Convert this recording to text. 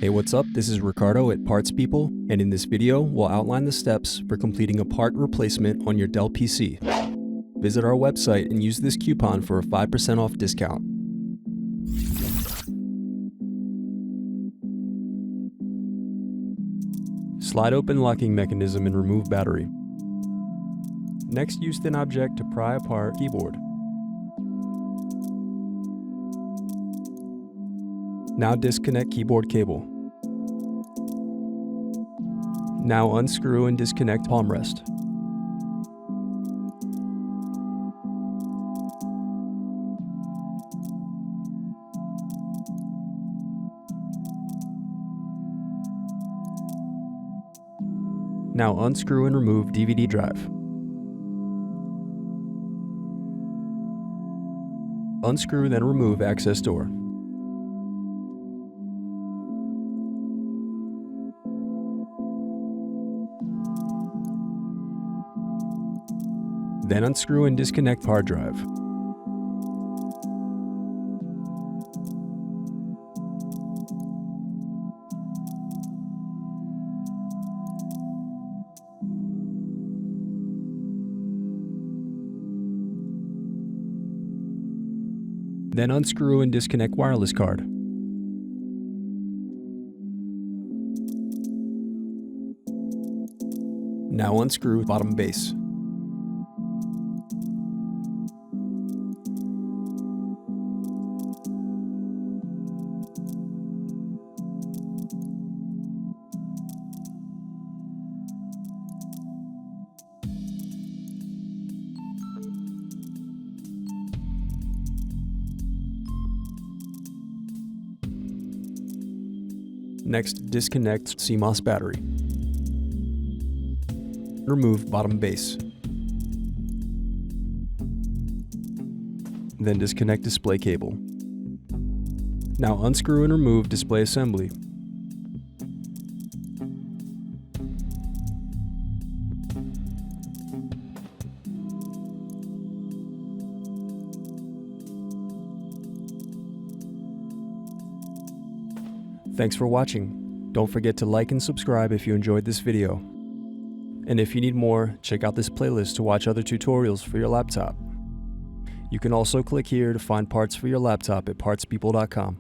Hey, what's up? This is Ricardo at Parts People, and in this video, we'll outline the steps for completing a part replacement on your Dell PC. Visit our website and use this coupon for a 5% off discount. Slide open locking mechanism and remove battery. Next, use thin object to pry apart keyboard. Now disconnect keyboard cable. Now unscrew and disconnect palm rest. Now unscrew and remove DVD drive. Unscrew, then remove access door. Then unscrew and disconnect hard drive. Then unscrew and disconnect wireless card. Now unscrew bottom base. Next, disconnect CMOS battery. Remove bottom base. Then disconnect display cable. Now unscrew and remove display assembly. Thanks for watching. Don't forget to like and subscribe if you enjoyed this video. And if you need more, check out this playlist to watch other tutorials for your laptop. You can also click here to find parts for your laptop at partspeople.com.